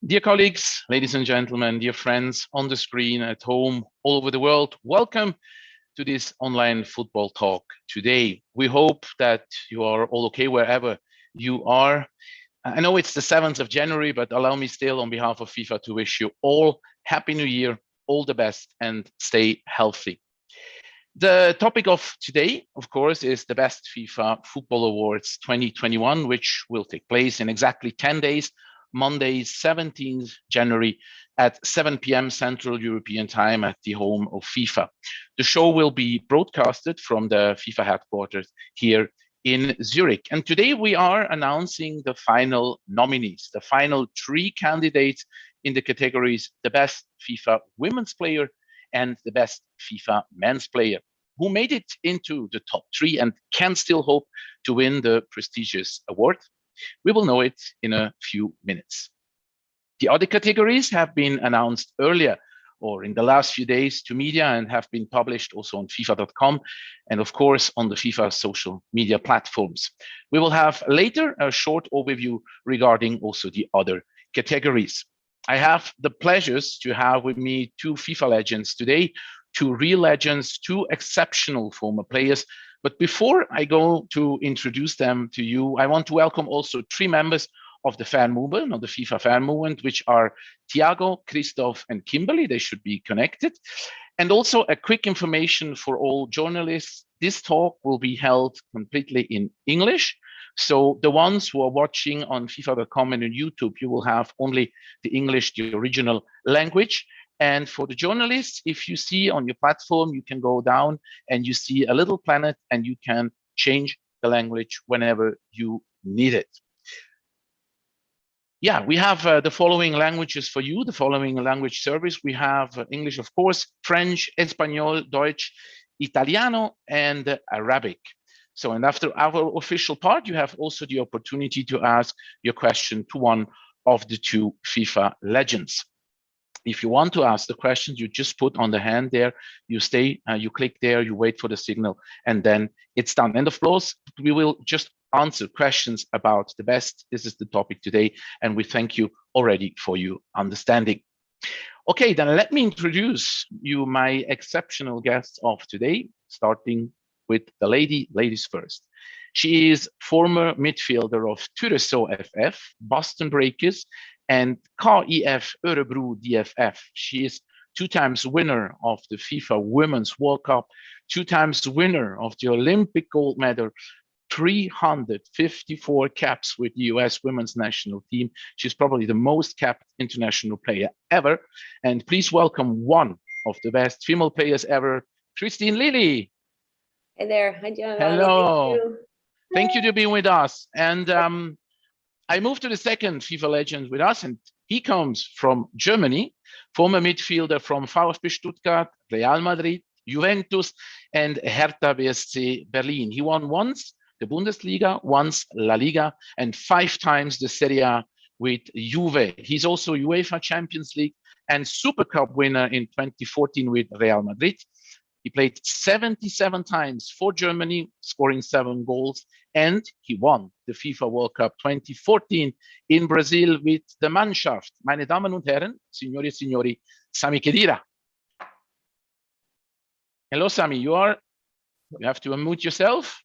Dear colleagues, ladies and gentlemen, dear friends on the screen, at home, all over the world, welcome to this online football talk today. We hope that you are all okay wherever you are. I know it's the 7th of January, but allow me still on behalf of FIFA to wish you all Happy New Year, all the best, and stay healthy. The topic of today, of course, is the Best FIFA Football Awards 2021, which will take place in exactly 10 days, Monday, 17th January at 7 p.m. Central European Time at the home of FIFA. The show will be broadcasted from the FIFA headquarters here in Zurich. And today we are announcing the final nominees, the final 3 candidates in the categories the Best FIFA Women's Player and the Best FIFA Men's Player, who made it into the top 3 and can still hope to win the prestigious award. We will know it in a few minutes. The other categories have been announced earlier or in the last few days to media and have been published also on FIFA.com and of course on the FIFA social media platforms. We will have later a short overview regarding also the other categories. I have the pleasures to have with me 2 FIFA legends today, 2 real legends, 2 exceptional former players. But before I go to introduce them to you, I want to welcome also 3 members of the fan movement, of the FIFA fan movement, which are Thiago, Christoph, and Kimberly. They should be connected. And also a quick information for all journalists. This talk will be held completely in English. So the ones who are watching on FIFA.com and on YouTube, you will have only the English, the original language. And for the journalists, if you see on your platform, you can go down and you see a little planet and you can change the language whenever you need it. Yeah, we have the following languages for you, the following language service. We have English, of course, French, Espanol, Deutsch, Italiano, and Arabic. So, and after our official part, you have also the opportunity to ask your question to one of the 2 FIFA legends. If you want to ask the questions, you just put on the hand there, you stay, you click there, you wait for the signal, and then it's done. And of course, we will just answer questions about the best. This is the topic today, and we thank you already for your understanding. Okay, then let me introduce you my exceptional guests of today, starting with the ladies first. She is former midfielder of Curaçao FF, Boston Breakers, and KIF Örebro DFF. She is 2 times winner of the FIFA Women's World Cup, 2 times winner of the Olympic gold medal, 354 caps with the US women's national team. She's probably the most capped international player ever. And please welcome one of the best female players ever, Christine Lilly. Hey there. Hi, Giovanni. Hello. Thank you to be with us. And I moved to the second FIFA legend with us, and he comes from Germany, former midfielder from VfB Stuttgart, Real Madrid, Juventus, and Hertha BSC Berlin. He won once the Bundesliga, once La Liga, and 5 times the Serie A with Juve. He's also UEFA Champions League and Super Cup winner in 2014 with Real Madrid. He played 77 times for Germany, scoring 7 goals, and he won the FIFA World Cup 2014 in Brazil with the Mannschaft. Meine Damen und Herren, signori e signori, Sami Khedira. Hello, Sami. You have to unmute yourself.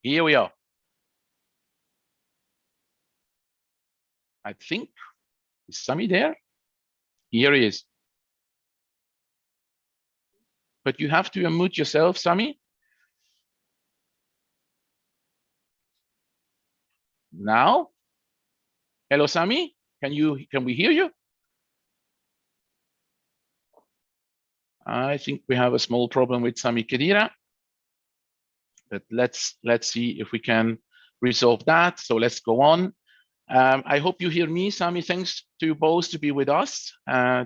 Here we are. I think, is Sami there? Here he is. But you have to unmute yourself, Sami. Now, hello, Sami. Can we hear you? I think we have a small problem with Sami Khedira, but let's see if we can resolve that. So let's go on. I hope you hear me, Sami. Thanks to you both to be with us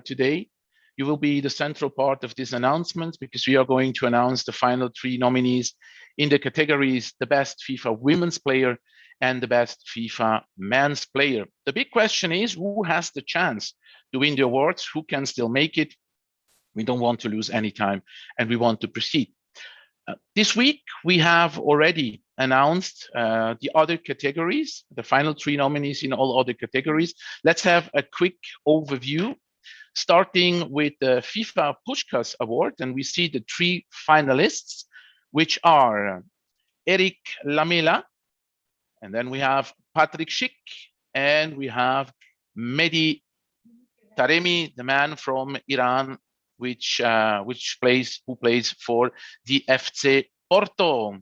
today. You will be the central part of this announcement because we are going to announce the final 3 nominees in the categories the best FIFA women's player and the best FIFA men's player. The big question is who has the chance to win the awards, who can still make it. We don't want to lose any time and we want to proceed. This week, we have already announced the other categories, the final 3 nominees in all other categories. Let's have a quick overview, starting with the FIFA Puskas Award. And we see the 3 finalists, which are Eric Lamela, and then we have Patrick Schick, and we have Mehdi Taremi, the man from Iran, who plays for the FC Porto.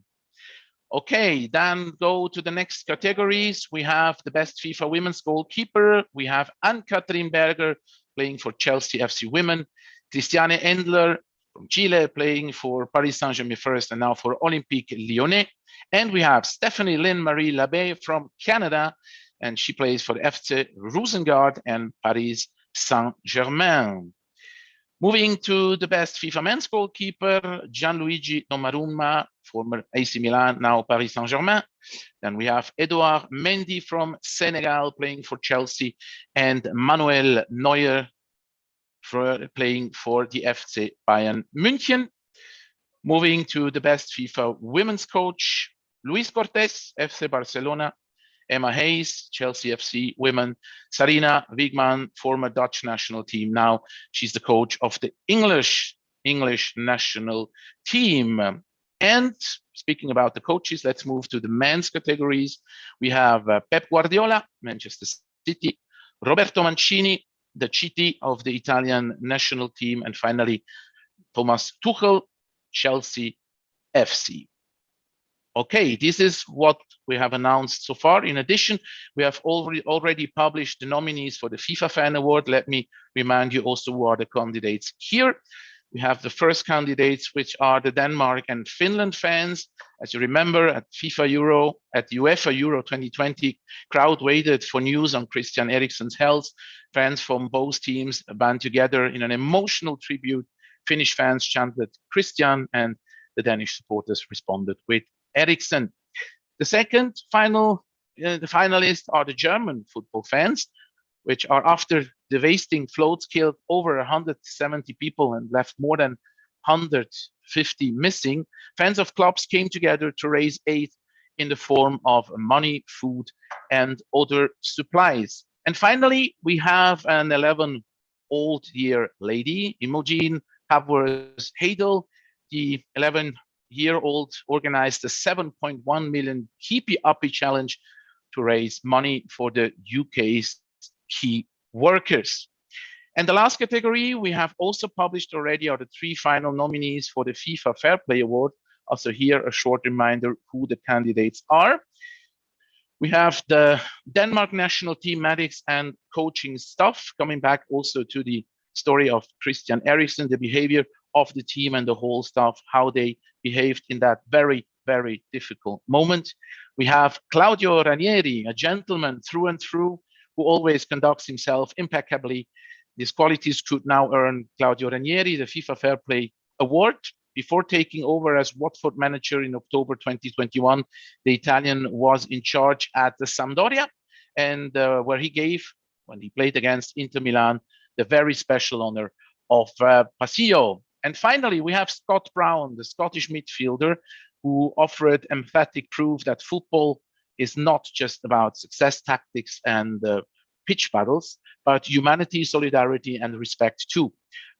Okay, then go to the next categories. We have the best FIFA women's goalkeeper. We have Ann-Kathrin Berger playing for Chelsea FC Women, Christiane Endler from Chile playing for Paris Saint-Germain first and now for Olympique Lyonnais. And we have Stephanie Lynn-Marie Labbé from Canada, and she plays for FC Rosengard and Paris Saint-Germain. Moving to the best FIFA men's goalkeeper, Gianluigi Donnarumma, former AC Milan, now Paris Saint-Germain. Then we have Edouard Mendy from Senegal playing for Chelsea, and Manuel Neuer playing for the FC Bayern München. Moving to the best FIFA women's coach, Luis Cortés, FC Barcelona, Emma Hayes, Chelsea FC Women, Sarina Wiegman, former Dutch national team. Now she's the coach of the English national team. And speaking about the coaches, let's move to the men's categories. We have Pep Guardiola, Manchester City, Roberto Mancini, the Chiti of the Italian national team, and finally Thomas Tuchel, Chelsea FC. Okay, this is what we have announced so far. In addition, we have already published the nominees for the FIFA Fan Award. Let me remind you also who are the candidates here. We have the first candidates, which are the Denmark and Finland fans. As you remember, at UEFA Euro 2020, crowd waited for news on Christian Eriksen's health. Fans from both teams band together in an emotional tribute. Finnish fans chanted Christian, and the Danish supporters responded with Eriksen. The second the finalists are the German football fans, which are after devastating floods killed over 170 people and left more than 150 missing. Fans of clubs came together to raise aid in the form of money, food, and other supplies. And finally, we have an 11-year-old lady, Imogen Havers Heidel. The 11-year-old organized a 7.1 million Keepy Uppy challenge to raise money for the UK's key workers. And the last category we have also published already are the 3 final nominees for the FIFA Fair Play Award. Also here, a short reminder who the candidates are. We have the Denmark national team medics and coaching staff, coming back also to the story of Christian Eriksen, the behavior of the team and the whole staff, how they behaved in that very, very difficult moment. We have Claudio Ranieri, a gentleman through and through, who always conducts himself impeccably. These qualities could now earn Claudio Ranieri the FIFA Fair Play Award. Before taking over as Watford manager in October 2021, the Italian was in charge at the Sampdoria, and where he gave, when he played against Inter Milan, the very special honor of Paseo. And finally, we have Scott Brown, the Scottish midfielder, who offered emphatic proof that football is not just about success tactics and pitch battles, but humanity, solidarity, and respect too.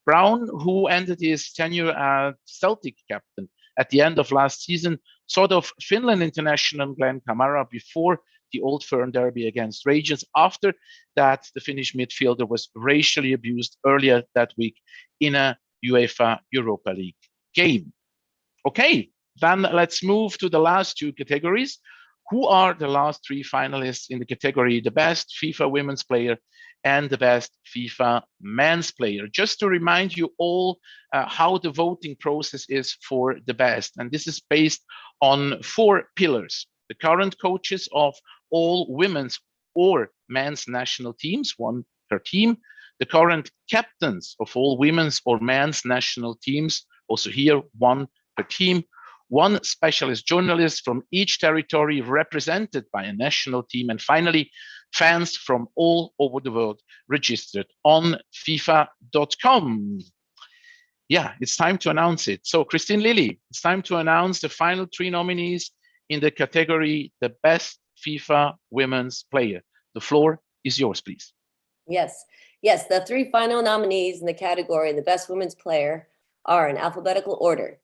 Brown, who ended his tenure as Celtic captain at the end of last season, sort of Finland international Glenn Kamara before the Old Firm derby against Rangers. After that, the Finnish midfielder was racially abused earlier that week in a UEFA Europa League game. Okay, then let's move to the last 2 categories. Who are the last 3 finalists in the category, the best FIFA women's player and the best FIFA men's player? Just to remind you all how the voting process is for the best. And this is based on 4 pillars. The current coaches of all women's or men's national teams, 1 per team. The current captains of all women's or men's national teams, also here 1 per team. 1 specialist journalist from each territory represented by a national team. And finally, fans from all over the world registered on FIFA.com. Yeah, it's time to announce it. So Christine Lilly, it's time to announce the final 3 nominees in the category the best FIFA women's player. The floor is yours, please. Yes, the 3 final nominees in the category the best women's player are in alphabetical order.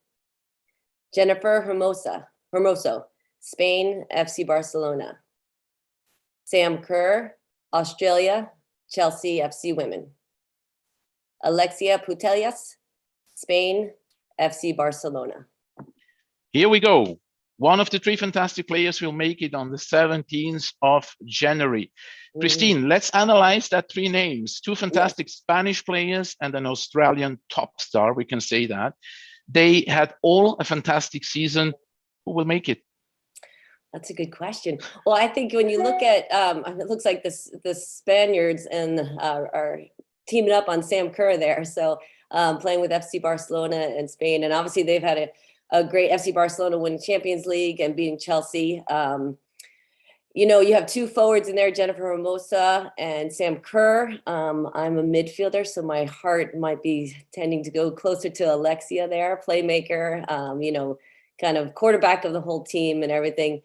Jennifer Hermoso, Spain, FC Barcelona. Sam Kerr, Australia, Chelsea FC Women. Alexia Putellas, Spain, FC Barcelona. Here we go. One of the 3 fantastic players will make it on the 17th of January. Christine, let's analyze that 3 names. 2 fantastic Spanish players and an Australian top star, we can say that. They had all a fantastic season. Who will make it? That's a good question. Well, I think when you look at, it looks like the Spaniards and are teaming up on Sam Kerr there. So playing with FC Barcelona and Spain. And obviously they've had a great FC Barcelona winning Champions League and beating Chelsea. You have 2 forwards in there, Jennifer Hermosa and Sam Kerr. I'm a midfielder, so my heart might be tending to go closer to Alexia there, playmaker, kind of quarterback of the whole team and everything.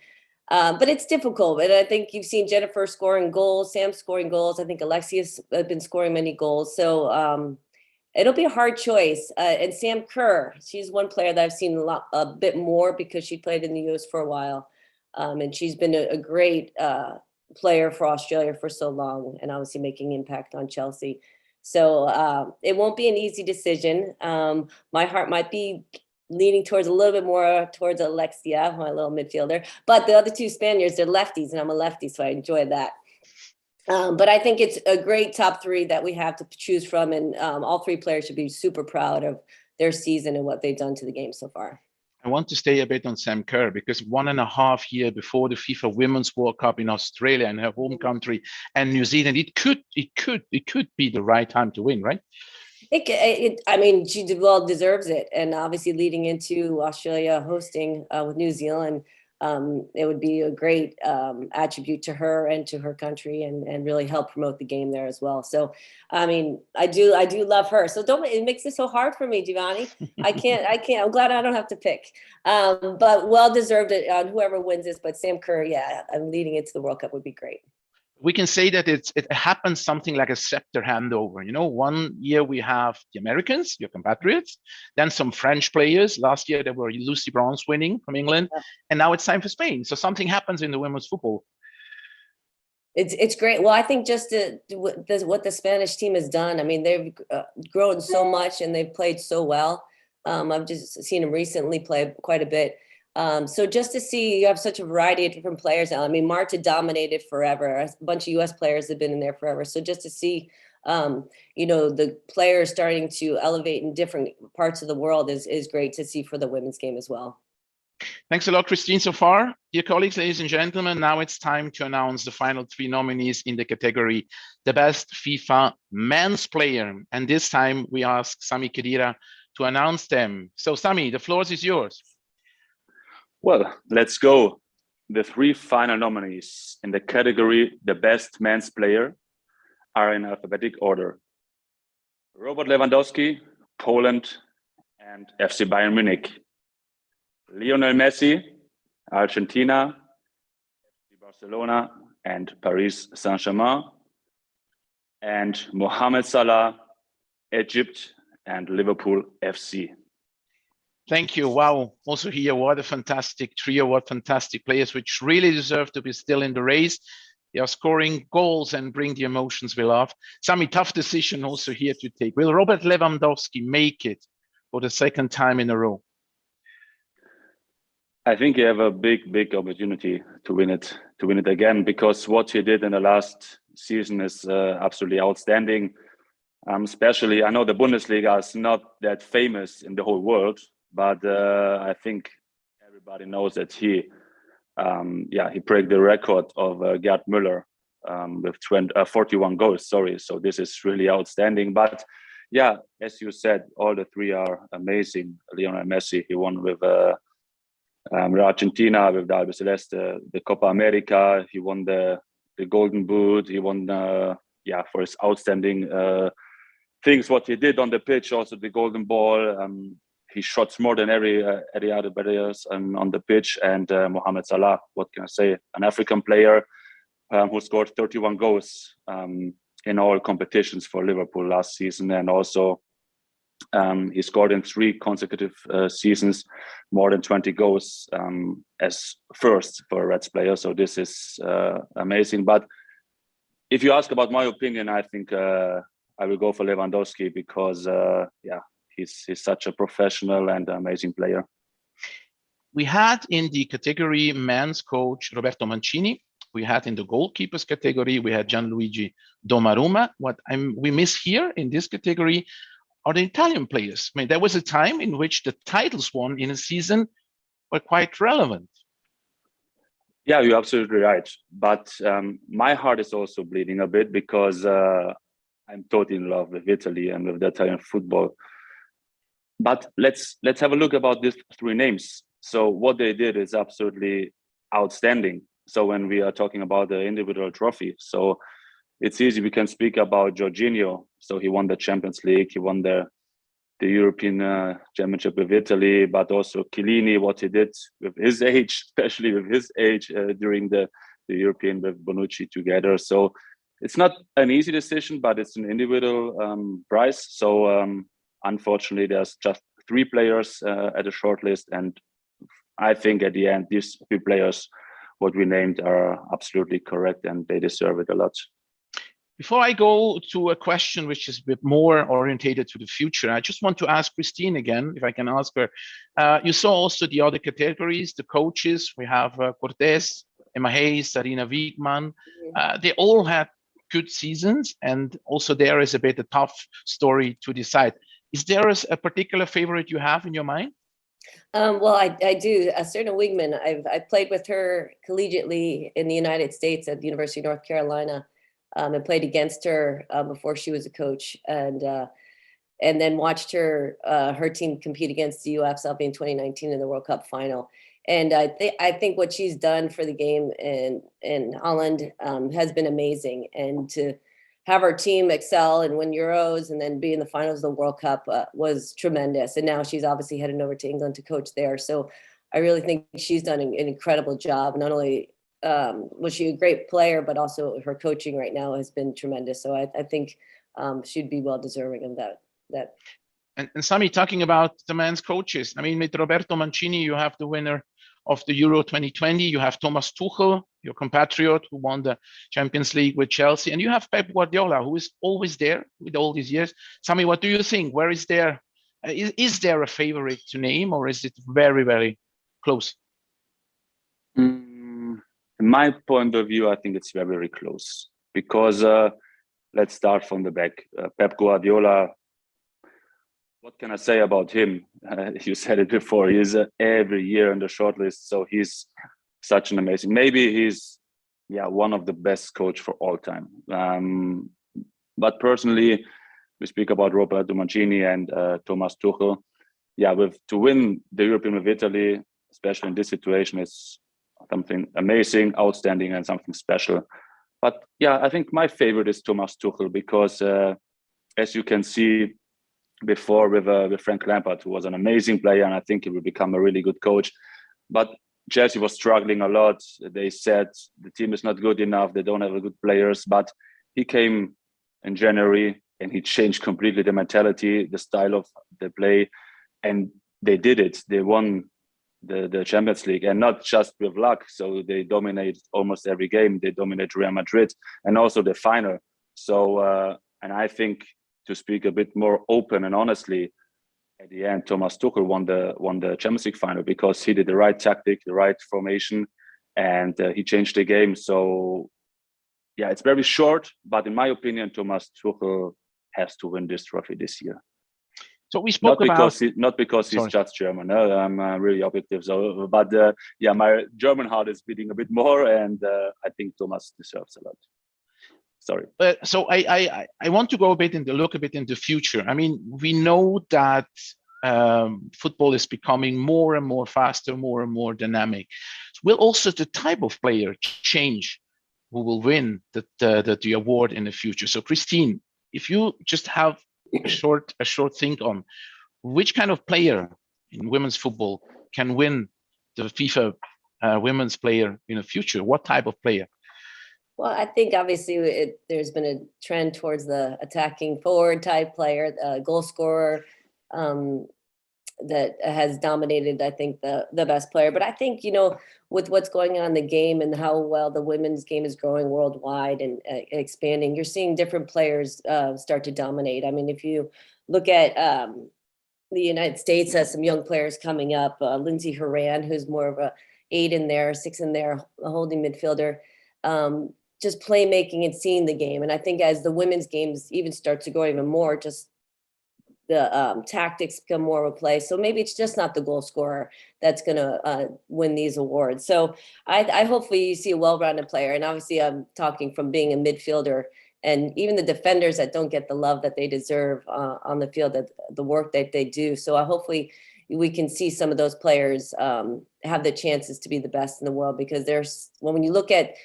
But it's difficult. And I think you've seen Jennifer scoring goals, Sam scoring goals. I think Alexia's been scoring many goals. So it'll be a hard choice. And Sam Kerr, she's one player that I've seen a bit more because she played in the US for a while. And she's been a great player for Australia for so long and obviously making impact on Chelsea. So it won't be an easy decision. My heart might be leaning towards a little bit more towards Alexia, my little midfielder. But the other 2 Spaniards, they're lefties, and I'm a lefty, so I enjoy that. But I think it's a great top 3 that we have to choose from, and all 3 players should be super proud of their season and what they've done to the game so far. I want to stay a bit on Sam Kerr because 1.5 years before the FIFA Women's World Cup in Australia, in her home country, and New Zealand, it could be the right time to win, right? I mean, she well deserves it, and obviously leading into Australia hosting with New Zealand, it would be a great attribute to her and to her country, and really help promote the game there as well. So, I mean, I do love her. So it makes it so hard for me, Giovanni. I can't. I'm glad I don't have to pick. But well deserved it on whoever wins this. But Sam Kerr, yeah, I'm leading into the World Cup would be great. We can say that it happens something like a scepter handover. 1 year we have the Americans, your compatriots, then some French players. Last year there were Lucy Bronze winning from England, and now it's time for Spain. So something happens in the women's football. It's great. Well, I think just what the Spanish team has done. I mean, they've grown so much and they've played so well. I've just seen them recently play quite a bit. So just to see you have such a variety of different players now. I mean, Marta dominated forever. A bunch of US players have been in there forever. So just to see, the players starting to elevate in different parts of the world is great to see for the women's game as well. Thanks a lot, Christine, so far. Dear colleagues, ladies and gentlemen, now it's time to announce the final 3 nominees in the category, the best FIFA men's player. And this time we ask Sami Khedira to announce them. So Sami, the floor is yours. Well, let's go. The 3 final nominees in the category the best men's player are in alphabetic order. Robert Lewandowski, Poland and FC Bayern Munich. Lionel Messi, Argentina, FC Barcelona and Paris Saint-Germain. And Mohamed Salah, Egypt and Liverpool FC. Thank you. Wow. Also here, what a fantastic trio, what fantastic players, which really deserve to be still in the race. They are scoring goals and bring the emotions we love. Sami, tough decision also here to take. Will Robert Lewandowski make it for the 2nd time in a row? I think you have a big opportunity to win it again, because what he did in the last season is absolutely outstanding. Especially, I know the Bundesliga is not that famous in the whole world, but I think everybody knows that he broke the record of Gerd Müller with 41 goals. Sorry, so this is really outstanding. But yeah, as you said, all the 3 are amazing. Lionel Messi, he won with Argentina with the Albiceleste, the Copa America. He won the Golden Boot. He won for his outstanding things what he did on the pitch. Also the Golden Ball. he shot more than every other players on the pitch. And Mohamed Salah, what can I say? An African player who scored 31 goals in all competitions for Liverpool last season, and also he scored in 3 consecutive seasons more than 20 goals as first for a Reds player. So this is amazing. But if you ask about my opinion, I think I will go for Lewandowski because he's such a professional and amazing player. We had in the category men's coach Roberto Mancini. We had in the goalkeepers category, we had Gianluigi Donnarumma. What we miss here in this category are the Italian players. I mean, there was a time in which the titles won in a season were quite relevant. Yeah, you're absolutely right. But my heart is also bleeding a bit because I'm totally in love with Italy and with the Italian football. But let's have a look about these 3 names. So what they did is absolutely outstanding. So when we are talking about the individual trophy, so it's easy. We can speak about Jorginho. So he won the Champions League. He won the European Championship with Italy, but also Chiellini, what he did with his age, especially with his age during the European with Bonucci together. So it's not an easy decision, but it's an individual prize. So unfortunately, there's just 3 players at the shortlist, and I think at the end, these 3 players, what we named, are absolutely correct, and they deserve it a lot. Before I go to a question which is a bit more orientated to the future, I just want to ask Christine again, if I can ask her. You saw also the other categories, the coaches. We have Cortés, Emma Hayes, Sarina Wiegmann. They all had good seasons, and also there is a bit a tough story to decide. Is there a particular favorite you have in your mind? Well, I do. Serena Wigman, I played with her collegiately in the United States at the University of North Carolina, and played against her before she was a coach, and then watched her team compete against the US in 2019 in the World Cup final. And I think what she's done for the game in Holland has been amazing, and to have our team excel and win Euros and then be in the finals of the World Cup was tremendous. And now she's obviously heading over to England to coach there. So I really think she's done an incredible job. Not only was she a great player, but also her coaching right now has been tremendous. So I think she'd be well deserving of that. And Sami, talking about the men's coaches, I mean, with Roberto Mancini, you have the winner of the Euro 2020. You have Thomas Tuchel, your compatriot, who won the Champions League with Chelsea. And you have Pep Guardiola, who is always there with all these years. Sami, what do you think? Where is there? Is there a favorite to name, or is it very, very close? In my point of view, I think it's very, very close. Because let's start from the back. Pep Guardiola, what can I say about him? You said it before. He's every year in the shortlist, so he's such an amazing. Maybe he's one of the best coach for all time. But personally, we speak about Roberto Mancini and Thomas Tuchel. To win the European with Italy, especially in this situation, is something amazing, outstanding, and something special. But I think my favorite is Thomas Tuchel because, as you can see, before with Frank Lampard, who was an amazing player, and I think he will become a really good coach. But Chelsea was struggling a lot. They said the team is not good enough. They don't have good players. But he came in January and he changed completely the mentality, the style of the play, and they did it. They won the Champions League, and not just with luck. So they dominate almost every game. They dominate Real Madrid and also the final. So and I think, to speak a bit more open and honestly, at the end, Thomas Tuchel won the Champions League final because he did the right tactic, the right formation, and he changed the game. So, it's very short, but in my opinion, Thomas Tuchel has to win this trophy this year. So we spoke not because he's just German. I'm really objective. So, but my German heart is beating a bit more, and I think Thomas deserves a lot. Sorry. So I want to go look a bit in the future. I mean, we know that football is becoming more and more faster, more and more dynamic. Will also the type of player change who will win the award in the future? So Christine, if you just have a short think on which kind of player in women's football can win the FIFA women's player in the future? What type of player? Well, I think obviously there's been a trend towards the attacking forward type player, goal scorer, that has dominated, I think, the best player. But I think, with what's going on in the game and how well the women's game is growing worldwide and expanding, you're seeing different players start to dominate. I mean, if you look at the United States has some young players coming up, Lindsey Horan, who's more of a 8 in there, 6 in there, a holding midfielder, just playmaking and seeing the game. And I think as the women's games even start to grow even more, just the tactics become more of a play. So maybe it's just not the goal scorer that's going to win these awards. So I hopefully you see a well-rounded player. And obviously I'm talking from being a midfielder, and even the defenders that don't get the love that they deserve on the field, that the work that they do. So hopefully we can see some of those players have the chances to be the best in the world, because when you look at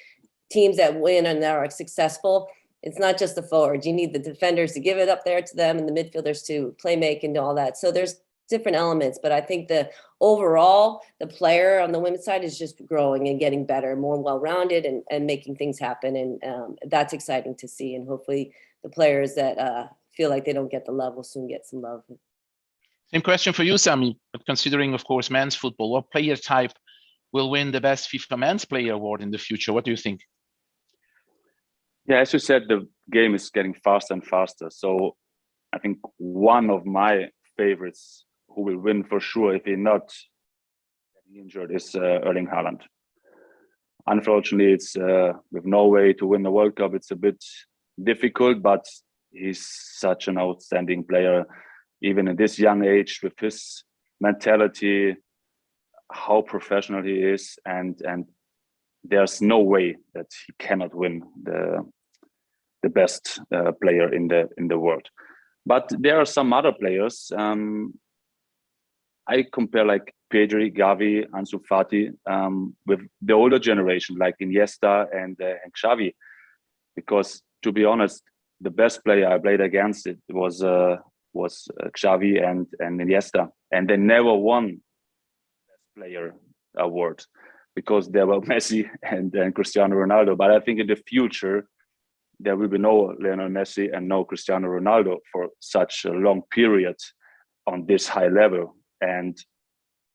teams that win and that are successful, it's not just the forwards. You need the defenders to give it up there to them and the midfielders to play make and do all that. So there's different elements, but I think the player on the women's side is just growing and getting better, more well-rounded and making things happen. And that's exciting to see. And hopefully the players that feel like they don't get the love will soon get some love. Same question for you, Sami, but considering, of course, men's football, what player type will win the best FIFA Men's Player Award in the future? What do you think? Yeah, as you said, the game is getting faster and faster. So I think one of my favorites who will win for sure, if he's not getting injured, is Erling Haaland. Unfortunately, it's with Norway to win the World Cup, it's a bit difficult, but he's such an outstanding player, even at this young age, with his mentality, how professional he is, and there's no way that he cannot win the best player in the world. But there are some other players. I compare like Pedri, Gavi, Ansu Fati with the older generation, like Iniesta and Xavi, because to be honest, the best player I played against it was Xavi and Iniesta, and they never won best player award because there were Messi and Cristiano Ronaldo. But I think in the future there will be no Lionel Messi and no Cristiano Ronaldo for such a long period on this high level. And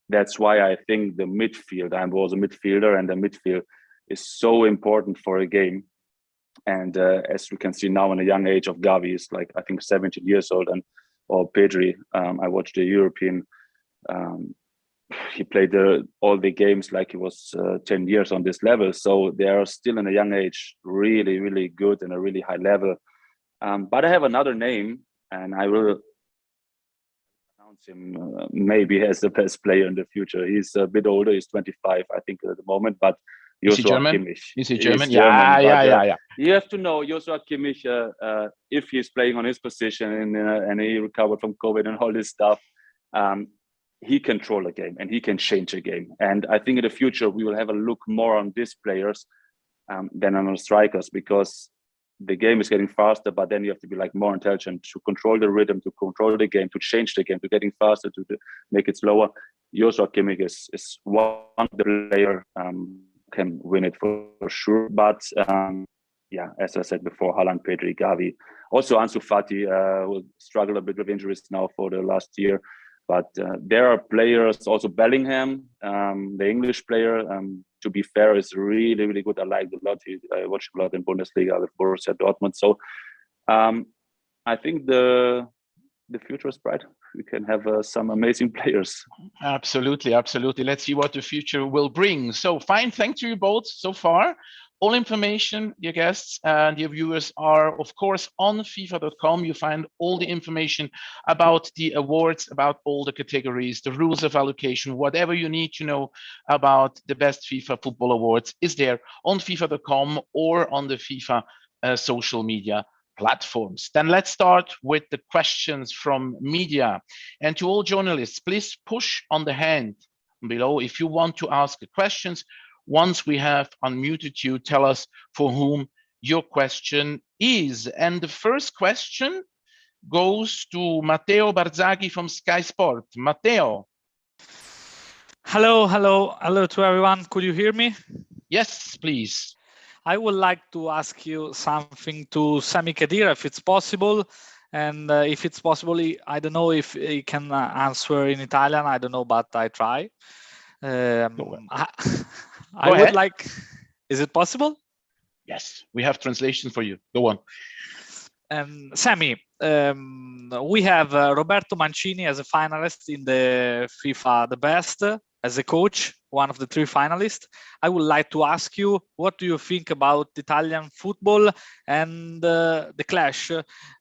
that's why I think the midfield, I was a midfielder, and the midfield is so important for a game. And as we can see now in a young age of Gavi, is like, I think 17 years old, or Pedri, I watched the European, he played all the games like he was 10 years on this level. So they are still in a young age, really, really good and a really high level. But I have another name, and I will announce him maybe as the best player in the future. He's a bit older, he's 25, I think, at the moment, but Is he German? Kimmich. Is he German? Yeah. You have to know Joshua Kimmich, if he's playing on his position and he recovered from COVID and all this stuff, he can control a game and he can change a game. And I think in the future, we will have a look more on these players than on the strikers, because the game is getting faster, but then you have to be like more intelligent to control the rhythm, to control the game, to change the game, to getting faster, to make it slower. Joshua Kimmich is one of the players can win it for sure. But yeah, as I said before, Haaland, Pedri, Gavi, also Ansu Fati will struggle a bit with injuries now for the last year. But there are players, also Bellingham, the English player, to be fair, is really, really good. I like it a lot. I watched a lot in Bundesliga with Borussia Dortmund. So I think the future is bright. We can have some amazing players. Absolutely, absolutely. Let's see what the future will bring. So fine, thank you both so far. All information, dear guests and dear viewers, are of course on FIFA.com. You find all the information about the awards, about all the categories, the rules of allocation, whatever you need to know about the best FIFA Football Awards is there on FIFA.com or on the FIFA social media platforms. Then let's start with the questions from media. And to all journalists, please push on the hand below if you want to ask questions. Once we have unmuted you, tell us for whom your question is. And the first question goes to Matteo Barzaghi from Sky Sport. Matteo, Hello to everyone. Could you hear me? Yes, please. I would like to ask you something to Sami Khedira, if it's possible. And if it's possible, I don't know if he can answer in Italian. I don't know, but I try. I Go would ahead. like, is it possible? Yes, we have translation for you. Go on. Sammy, we have Roberto Mancini as a finalist in the FIFA The Best as a coach, one of the 3 finalists. I would like to ask you, what do you think about Italian football and the clash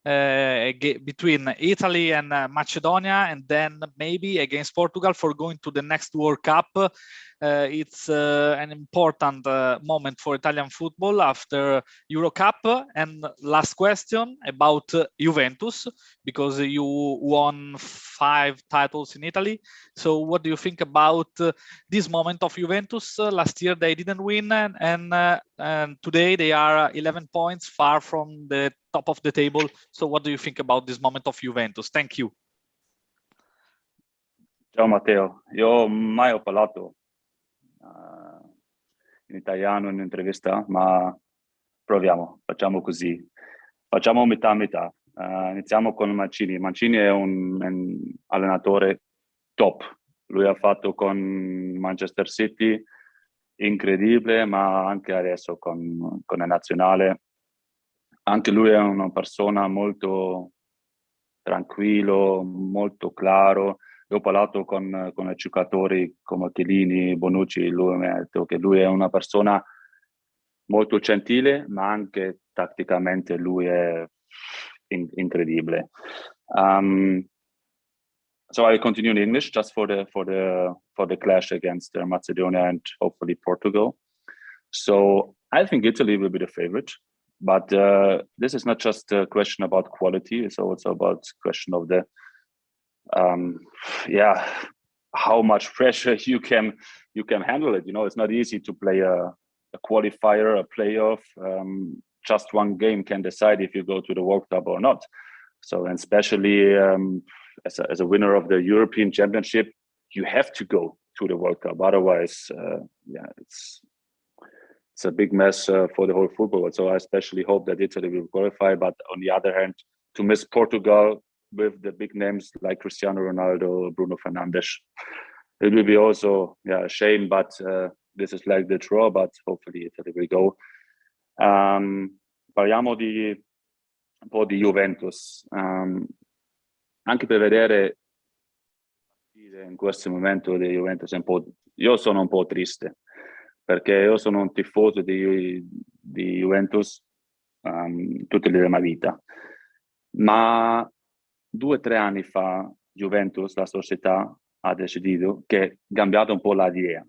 between Italy and Macedonia, and then maybe against Portugal for going to the next World Cup? It's an important moment for Italian football after Euro Cup. And last question about Juventus, because you won 5 titles in Italy. So what do you think about this moment of Juventus? Last year they didn't win, and today they are 11 points far from the top of the table. So what do you think about this moment of Juventus? Thank you. Ciao Matteo, io mai ho parlato in italiano in un'intervista, ma proviamo, facciamo così. Facciamo metà a metà. Iniziamo con Mancini. Mancini è un allenatore top. Lui ha fatto con Manchester City incredibile, ma anche adesso con la nazionale. Anche lui è una persona molto tranquillo, molto chiaro. Io ho parlato con i giocatori come Chiellini, Bonucci, lui mi ha detto che lui è una persona molto gentile, ma anche tatticamente lui è incredibile. So I continue in English just for the clash against Macedonia and hopefully Portugal. So I think Italy will be the favorite, but this is not just a question about quality. It's also about question of the how much pressure you can handle it. You know, it's not easy to play a qualifier, a playoff. Just one game can decide if you go to the World Cup or not. So, and especially as a winner of the European Championship, you have to go to the World Cup. Otherwise, it's a big mess for the whole football. So I especially hope that Italy will qualify. But on the other hand, to miss Portugal with the big names like Cristiano Ronaldo, Bruno Fernandes, it will be also a shame. But this is like the draw. But hopefully Italy will go. Parliamo un po' di Juventus, anche per vedere in questo momento di Juventus io sono un po' triste, perché io sono un tifoso di Juventus tutta la mia vita, ma 2 o 3 anni fa Juventus, la società, ha deciso che è cambiata un po' l'idea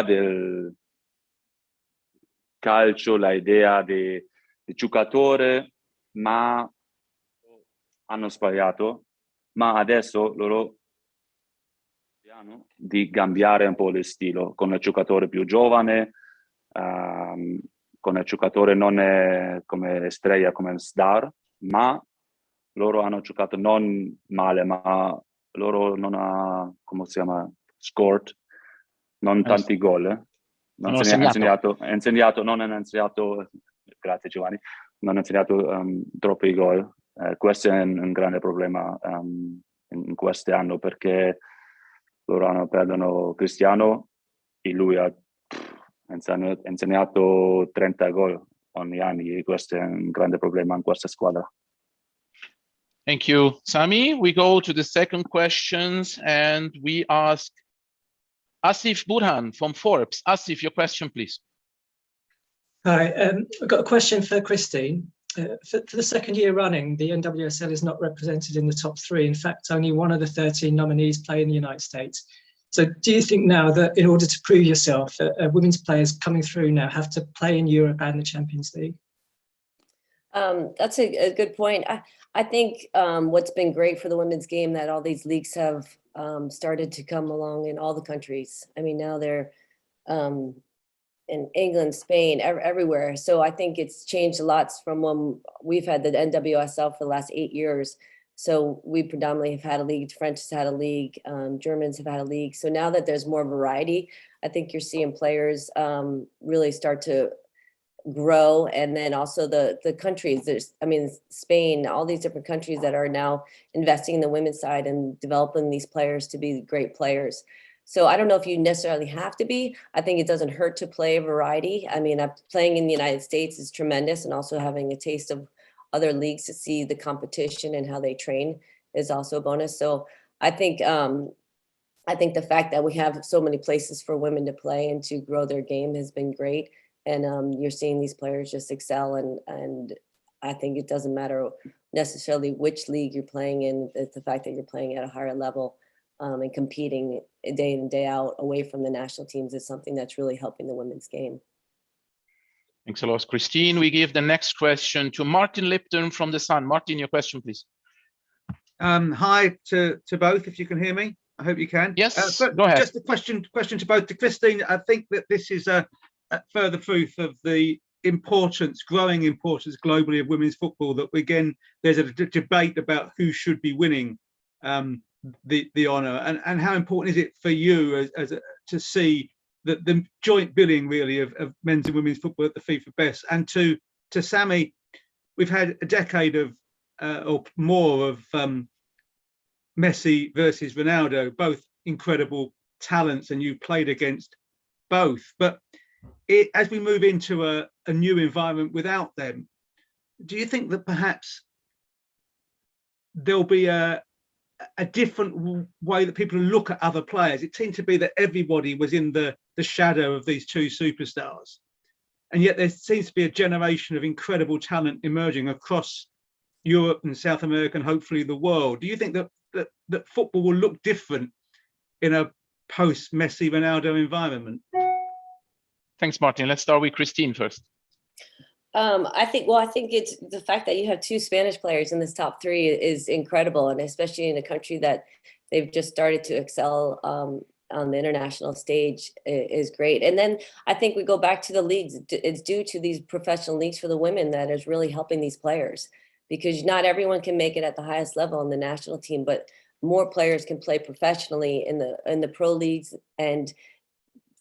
del calcio, l'idea del giocatore, ma hanno sbagliato, ma adesso loro piano di cambiare un po' lo stile con il giocatore più giovane, con il giocatore non come estrella, come star, ma loro hanno giocato non male, ma loro non ha, come si chiama, scored, non tanti gol. Non ha insegnato, grazie Giovanni, non ha insegnato troppi gol. Questo è un grande problema in quest'anno, perché loro perdono Cristiano e lui ha insegnato 30 gol ogni anno, e questo è un grande problema in questa squadra. Thank you, Sami. We go to the second questions and we ask Asif Burhan from Forbes. Asif, your question, please. Hi, I've got a question for Christine. For the second year running, the NWSL is not represented in the top 3. In fact, only one of the 13 nominees play in the United States. So do you think now that in order to prove yourself, women's players coming through now have to play in Europe and the Champions League? That's a good point. I think what's been great for the women's game that all these leagues have started to come along in all the countries. I mean, now they're in England, Spain, everywhere. So I think it's changed a lot from when we've had the NWSL for the last 8 years. So we predominantly have had a league. French has had a league. Germans have had a league. So now that there's more variety, I think you're seeing players really start to grow. And then also the countries, Spain, all these different countries that are now investing in the women's side and developing these players to be great players. So I don't know if you necessarily have to be. I think it doesn't hurt to play a variety. I mean, playing in the United States is tremendous, and also having a taste of other leagues to see the competition and how they train is also a bonus. So I think the fact that we have so many places for women to play and to grow their game has been great. And you're seeing these players just excel. And I think it doesn't matter necessarily which league you're playing in. It's the fact that you're playing at a higher level and competing day in and day out away from the national teams is something that's really helping the women's game. Thanks a lot, Christine. We give the next question to Martin Lipton from The Sun. Martin, your question, please. Hi to both, if you can hear me. I hope you can. Yes, but go ahead. Just a question to both. To Christine, I think that this is a further proof of the growing importance globally of women's football, that again, there's a debate about who should be winning the honour, and how important is it for you to see that the joint billing really of men's and women's football at the FIFA best. And to Sammy, we've had a decade of or more of Messi versus Ronaldo, both incredible talents, and you played against both. But as we move into a new environment without them, do you think that perhaps there'll be a different way that people look at other players? It seemed to be that everybody was in the shadow of these two superstars, and yet there seems to be a generation of incredible talent emerging across Europe and South America and hopefully the world. Do you think that football will look different in a post-Messi Ronaldo environment? Thanks, Martin. Let's start with Christine first. I think it's the fact that you have two Spanish players in this top three is incredible, and especially in a country that they've just started to excel on the international stage is great. And then I think we go back to the leagues. It's due to these professional leagues for the women that is really helping these players, because not everyone can make it at the highest level in the national team, but more players can play professionally in the pro leagues and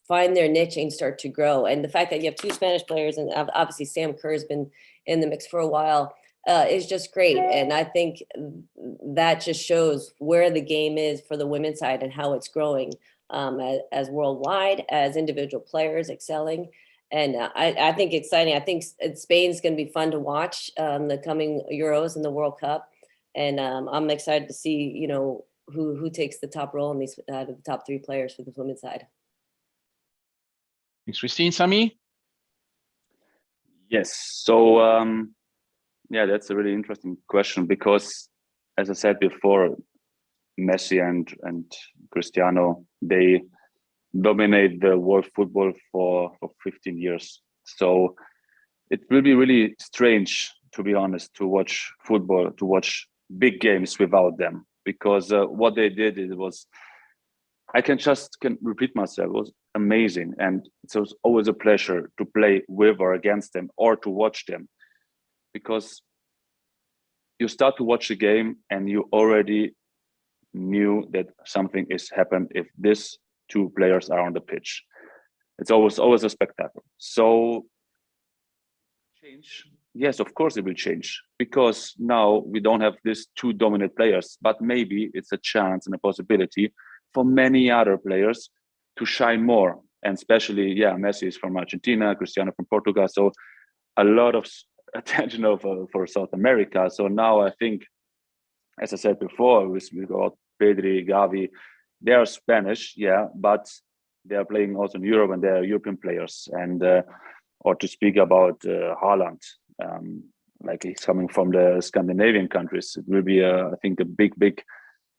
find their niche and start to grow. And the fact that you have two Spanish players, and obviously Sam Kerr has been in the mix for a while, is just great. And I think that just shows where the game is for the women's side and how it's growing as worldwide, as individual players excelling. And I think exciting. I think Spain's going to be fun to watch the coming Euros and the World Cup. And I'm excited to see, who takes the top role in these the top three players for the women's side. Thanks, Christine. Sami? Yes. So, yeah, that's a really interesting question, because, as I said before, Messi and Cristiano, they dominate the world football for 15 years. So it will be really strange, to be honest, to watch football, to watch big games without them, because what they did, it was, I can repeat myself, it was amazing. And it was always a pleasure to play with or against them, or to watch them, because you start to watch a game and you already knew that something is happened if these two players are on the pitch. It's always a spectacle. So change, yes, of course it will change, because now we don't have these two dominant players, but maybe it's a chance and a possibility for many other players to shine more. And especially, yeah, Messi is from Argentina, Cristiano from Portugal, so a lot of attention for South America. So now I think, as I said before, we got Pedri, Gavi, they are Spanish, yeah, but they are playing also in Europe, and they are European players. And or to speak about Haaland, like he's coming from the Scandinavian countries, it will be, I think, a big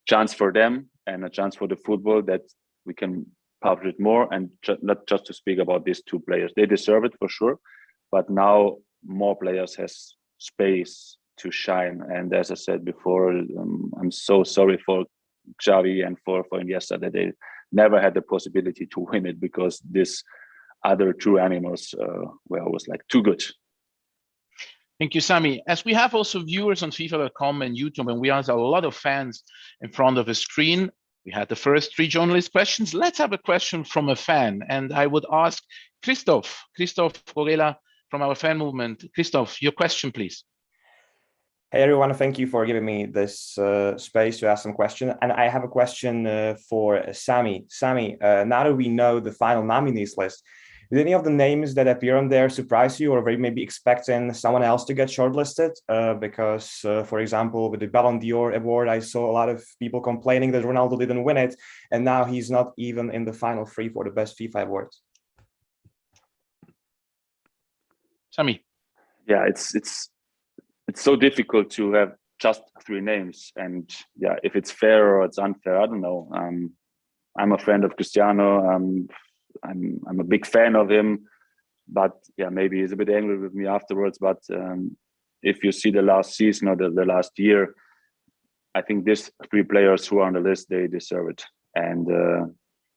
chance for them, and a chance for the football that we can publish it more. And not just to speak about these two players, they deserve it for sure, but now more players has space to shine. And as I said before, I'm so sorry for Xavi and for Iniesta that they never had the possibility to win it, because these other two animals were always like too good. Thank you, Sami. As we have also viewers on FIFA.com and YouTube, and we have a lot of fans in front of a screen, we had the first 3 journalist questions. Let's have a question from a fan. And I would ask Christoph Gorela from our fan movement. Christoph, your question, please. Hey everyone, thank you for giving me this space to ask some questions. And I have a question for Sami. Sami, now that we know the final nominees list, did any of the names that appear on there surprise you, or were you maybe expecting someone else to get shortlisted? Because, for example, with the Ballon d'Or award, I saw a lot of people complaining that Ronaldo didn't win it, and now he's not even in the final 3 for the best FIFA award. Sami. Yeah, it's so difficult to have just 3 names, and yeah, if it's fair or it's unfair, I don't know. I'm a friend of Cristiano. I'm a big fan of him, but yeah, maybe he's a bit angry with me afterwards. But if you see the last season or the last year, I think these 3 players who are on the list, they deserve it. And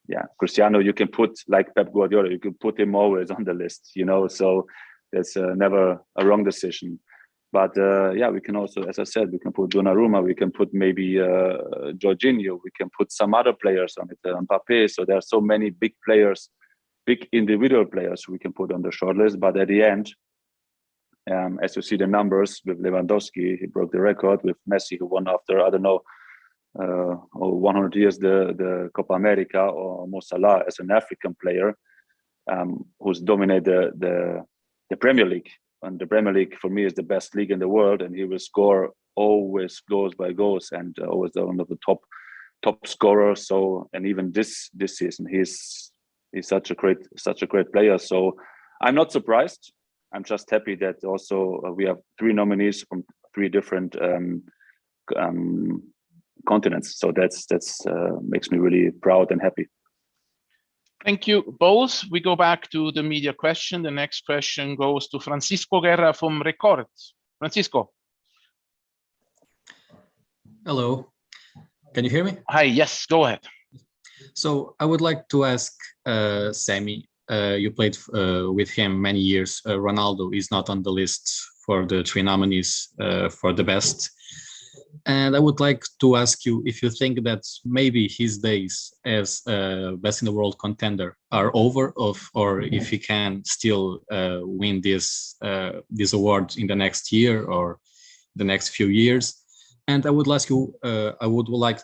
yeah, Cristiano, you can put, like Pep Guardiola, you can put him always on the list, you know. So there's never a wrong decision. But yeah, we can also, as I said, we can put Donnarumma, we can put maybe Jorginho, we can put some other players on it, Mbappe. So there are so many big players, big individual players we can put on the shortlist. But at the end, as you see the numbers with Lewandowski, he broke the record. With Messi, who won after, I don't know, 100 years the Copa America, or Mo Salah as an African player who's dominated the Premier League. And the Premier League for me is the best league in the world, and he will score always goals by goals, and always one of the top scorers. So, and even this season, he's such a great player. So I'm not surprised. I'm just happy that also we have 3 nominees from 3 different continents. So that's makes me really proud and happy. Thank you both. We go back to the media question. The next question goes to Francisco Guerra from Record. Francisco. Hello. Can you hear me? Hi, yes, go ahead. So I would like to ask Sami, you played with him many years. Ronaldo is not on the list for the 3 nominees for the best. And I would like to ask you if you think that maybe his days as best in the world contender are over, or if he can still win this award in the next year or the next few years. And I would like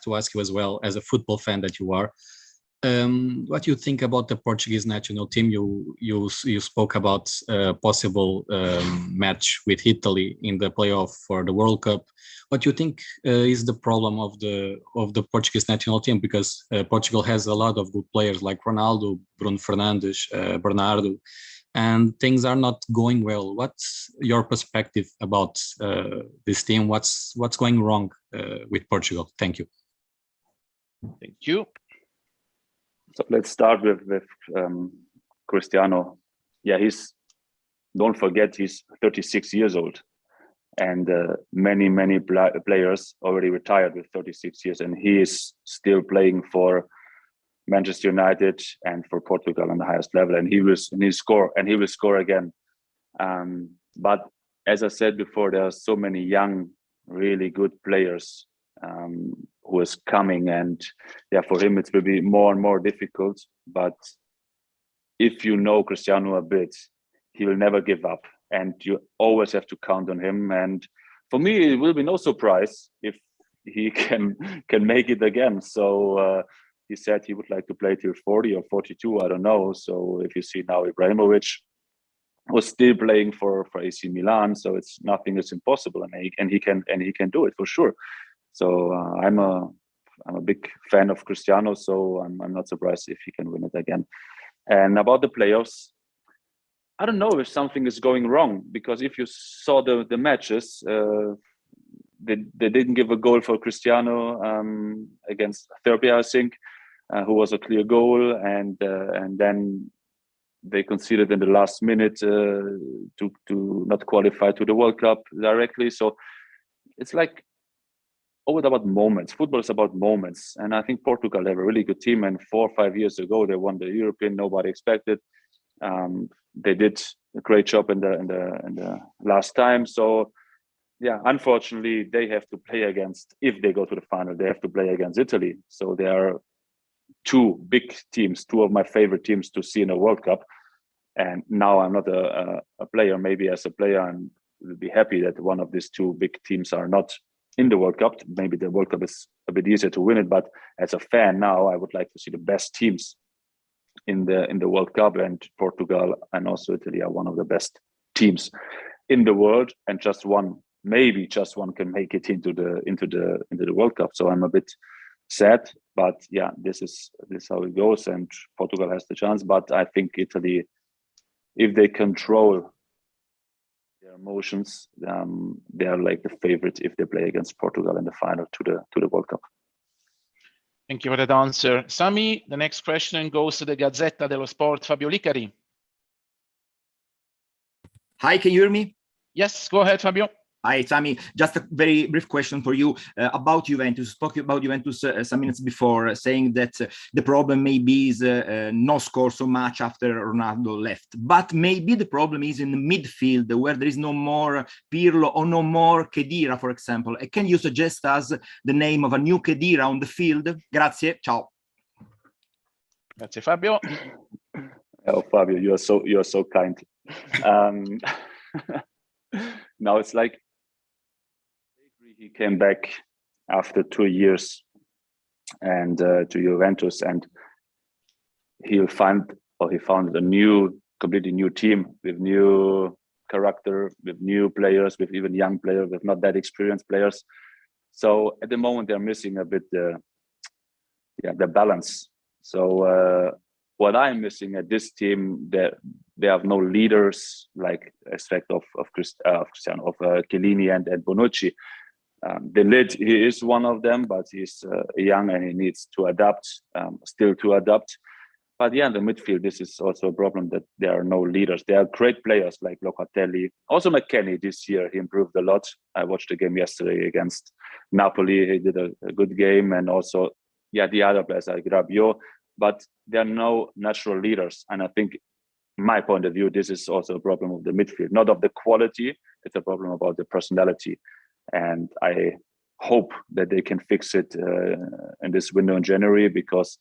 to ask you as well, as a football fan that you are, what you think about the Portuguese national team. You spoke about a possible match with Italy in the playoff for the World Cup. What do you think is the problem of the Portuguese national team? Because Portugal has a lot of good players like Ronaldo, Bruno Fernandes, Bernardo, and things are not going well. What's your perspective about this team? What's going wrong with Portugal? Thank you. Thank you. So let's start with Cristiano. Yeah, don't forget, he's 36 years old, and many players already retired with 36 years, and he is still playing for Manchester United and for Portugal on the highest level, and he will score again. But as I said before, there are so many young, really good players who is coming, and yeah, for him it will be more and more difficult. But if you know Cristiano a bit, he will never give up, and you always have to count on him. And for me, it will be no surprise if he can make it again. So he said he would like to play till 40 or 42, I don't know. So if you see now, Ibrahimovic was still playing for AC Milan, so it's nothing is impossible, and he can do it for sure. So I'm a big fan of Cristiano, so I'm not surprised if he can win it again. And about the playoffs, I don't know if something is going wrong, because if you saw the matches, they didn't give a goal for Cristiano against Serbia, I think, who was a clear goal, and then they conceded in the last minute to not qualify to the World Cup directly. So it's like always about moments. Football is about moments, and I think Portugal have a really good team. And 4 or 5 years ago, they won the European. Nobody expected. They did a great job in the last time. So yeah, unfortunately, they have to play against, if they go to the final, they have to play against Italy. So there are two big teams, two of my favorite teams to see in a World Cup. And now I'm not a player. Maybe as a player, I will be happy that one of these two big teams are not in the World Cup. Maybe the World Cup is a bit easier to win it. But as a fan now, I would like to see the best teams in the World Cup. And Portugal and also Italy are one of the best teams in the world. And maybe just one can make it into the World Cup. So I'm a bit sad, but yeah, this is how it goes. And Portugal has the chance, but I think Italy, if they control their emotions, they are like the favorite if they play against Portugal in the final to the World Cup. Thank you for that answer. Sami, the next question goes to the Gazzetta dello Sport, Fabio Licari. Hi, can you hear me? Yes, go ahead, Fabio. Hi, Sami. Just a very brief question for you about Juventus. You spoke about Juventus some minutes before, saying that the problem maybe is no score so much after Ronaldo left. But maybe the problem is in the midfield, where there is no more Pirlo or no more Khedira, for example. Can you suggest us the name of a new Khedira on the field? Grazie. Ciao. Grazie, Fabio. Oh, Fabio, you are so kind. Now it's like he came back after 2 years and to Juventus, and he found a completely new team with new character, with new players, with even young players, with not that experienced players. So at the moment they're missing a bit the balance. So what I'm missing at this team, they have no leaders like aspect of Cristiano, of Chiellini and Bonucci. The lead, he is one of them, but he's young and he needs to adapt, still to adapt. But yeah, in the midfield, this is also a problem that there are no leaders. There are great players like Locatelli. Also McKennie this year, he improved a lot. I watched the game yesterday against Napoli. He did a good game. And also, the other players like Rabiot. But there are no natural leaders. And I think, my point of view, this is also a problem of the midfield. Not of the quality, it's a problem about the personality. And I hope that they can fix it in this window in January, because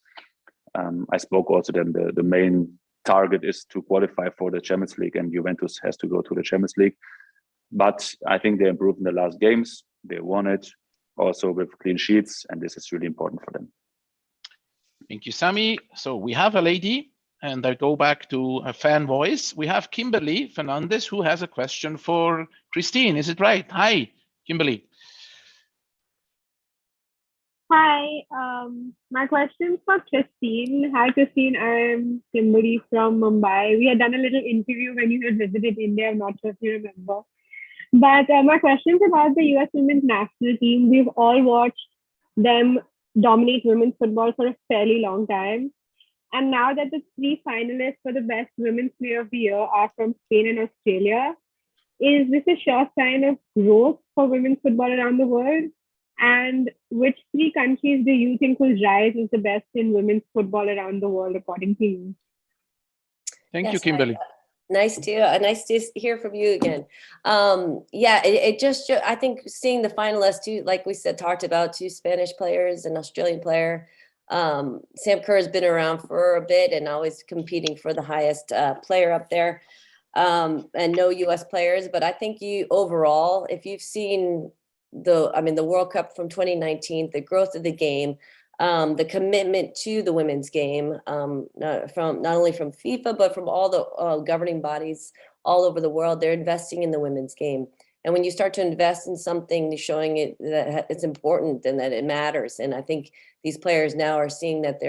I spoke also to them. The main target is to qualify for the Champions League, and Juventus has to go to the Champions League. But I think they improved in the last games. They won it also with clean sheets, and this is really important for them. Thank you, Sami. So we have a lady, and I go back to a fan voice. We have Kimberly Fernandez, who has a question for Christine. Is it right? Hi, Kimberly. Hi, my question's for Christine. Hi, Christine. I'm Kimberly from Mumbai. We had done a little interview when you had visited India. I'm not sure if you remember. But my question's about the US women's national team. We've all watched them dominate women's football for a fairly long time. And now that the 3 finalists for the best women's player of the year are from Spain and Australia, is this a sure sign of growth for women's football around the world? And which 3 countries do you think will rise as the best in women's football around the world, according to you? Thank you, Kimberly. Nice to hear from you again. It just, I think seeing the finalists too, like we said, talked about 2 Spanish players, an Australian player. Sam Kerr has been around for a bit and always competing for the highest player up there. And no US players, but I think overall, if you've seen the World Cup from 2019, the growth of the game, the commitment to the women's game, not only from FIFA, but from all the governing bodies all over the world, they're investing in the women's game. And when you start to invest in something, showing it that it's important and that it matters. And I think these players now are seeing that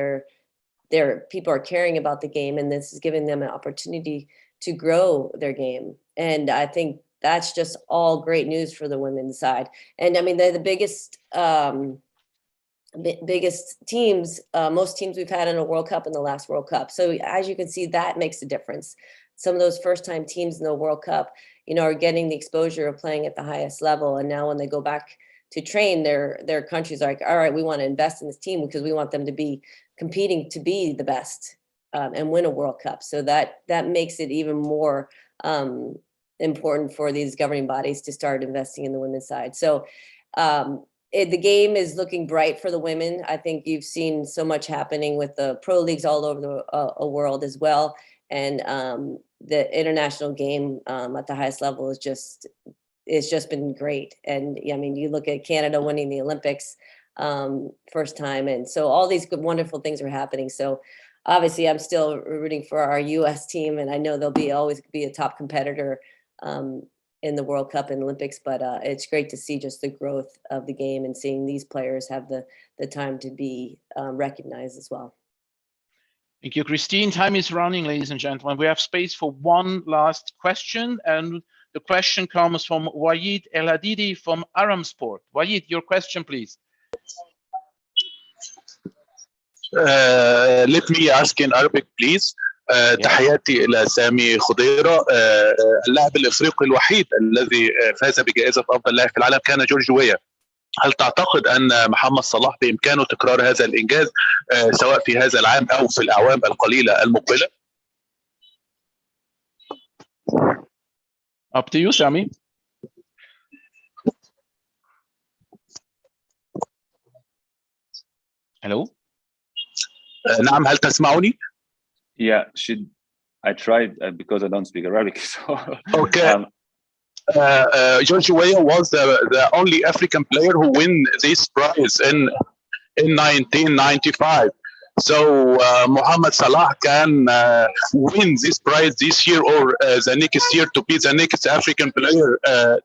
people are caring about the game, and this is giving them an opportunity to grow their game. And I think that's just all great news for the women's side. And I mean, they're the biggest teams, most teams we've had in a World Cup in the last World Cup. So as you can see, that makes a difference. Some of those first-time teams in the World Cup, are getting the exposure of playing at the highest level. And now when they go back to train, their countries are like, all right, we want to invest in this team because we want them to be competing to be the best and win a World Cup. So that makes it even more important for these governing bodies to start investing in the women's side. So the game is looking bright for the women. I think you've seen so much happening with the pro leagues all over the world as well. And the international game at the highest level is it's just been great. And I mean, you look at Canada winning the Olympics first time. And so all these good, wonderful things are happening. So obviously I'm still rooting for our US team, and I know they'll always be a top competitor in the World Cup and Olympics, but it's great to see just the growth of the game and seeing these players have the time to be recognized as well. Thank you, Christine. Time is running, ladies and gentlemen. We have space for one last question, and the question comes from Waid El Hadidi from Aram Sport. Waid, your question, please. Let me ask in Arabic, please. تحياتي إلى سامي خضيرة. اللاعب الإفريقي الوحيد الذي فاز بجائزة أفضل لاعب في العالم كان جورج ويا. هل تعتقد أن محمد صلاح بإمكانه تكرار هذا الإنجاز سواء في هذا العام أو في الأعوام القليلة المقبلة؟ Up to you, Sami. Hello. نعم، هل تسمعني؟ Yeah, I tried because I don't speak Arabic. So okay. George Weah was the only African player who won this prize in 1995. So Mohamed Salah can win this prize this year or the next year to be the next African player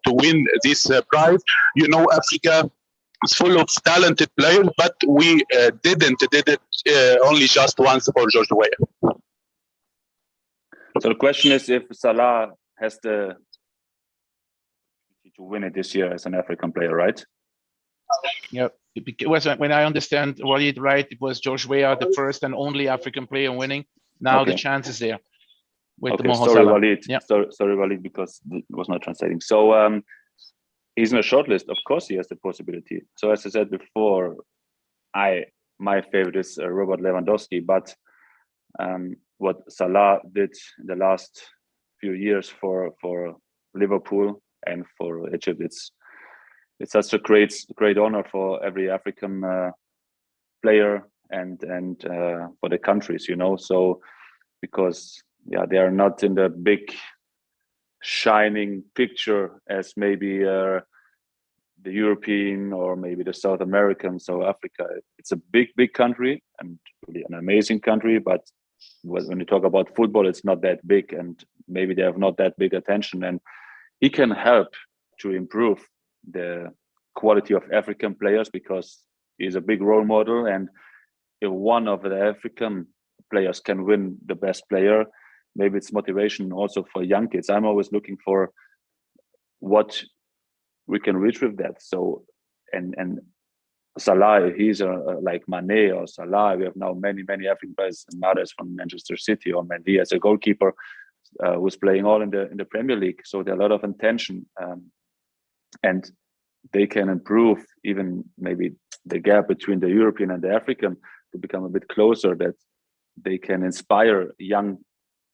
to win this prize. You know, Africa is full of talented players, but we did it only just once for George Weah. So the question is if Salah has to win it this year as an African player, right? Yeah, because when I understand Walid right, it was George Weah, the first and only African player winning. Now the chance is there with the Mohamed sorry, Salah. Walid. Yeah. Sorry, Walid, because it was not translating. So he's in a shortlist. Of course, he has the possibility. So as I said before, my favorite is Robert Lewandowski, but what Salah did in the last few years for Liverpool and for Egypt, it's such a great honor for every African player and for the countries, you know. So because they are not in the big shining picture as maybe the European or maybe the South American. So Africa, it's a big country and really an amazing country, but when you talk about football, it's not that big, and maybe they have not that big attention. And he can help to improve the quality of African players because he's a big role model. And if one of the African players can win the best player, maybe it's motivation also for young kids. I'm always looking for what we can reach with that. So, and Salah, he's like Mane or Salah. We have now many African players, Mahrez from Manchester City or Mendy as a goalkeeper who's playing all in the Premier League. So there are a lot of intention, and they can improve even maybe the gap between the European and the African to become a bit closer. That they can inspire young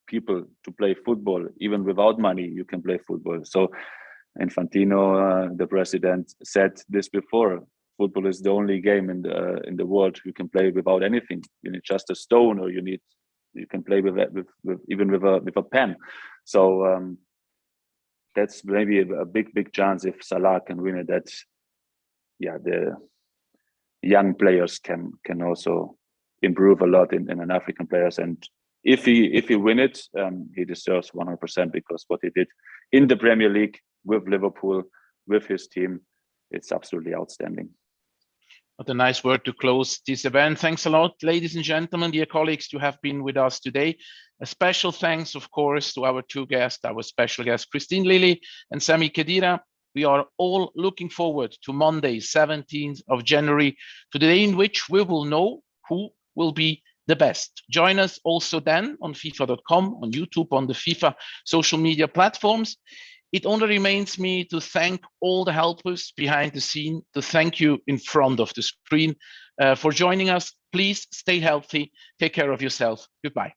people to play football. Even without money, you can play football. So Infantino, the president, said this before. Football is the only game in the world you can play without anything. You need just a stone, or you can play with a pen. So that's maybe a big chance if Salah can win it. That the young players can also improve a lot in an African players. And if he win it, he deserves 100% because what he did in the Premier League with Liverpool, with his team, it's absolutely outstanding. What a nice word to close this event. Thanks a lot, ladies and gentlemen, dear colleagues, to have been with us today. A special thanks, of course, to our two guests, our special guests, Christine Lilly and Sami Khedira. We are all looking forward to Monday, 17th of January, to the day in which we will know who will be the best. Join us also then on FIFA.com, on YouTube, on the FIFA social media platforms. It only remains me to thank all the helpers behind the scene, to thank you in front of the screen for joining us. Please stay healthy. Take care of yourself. Goodbye.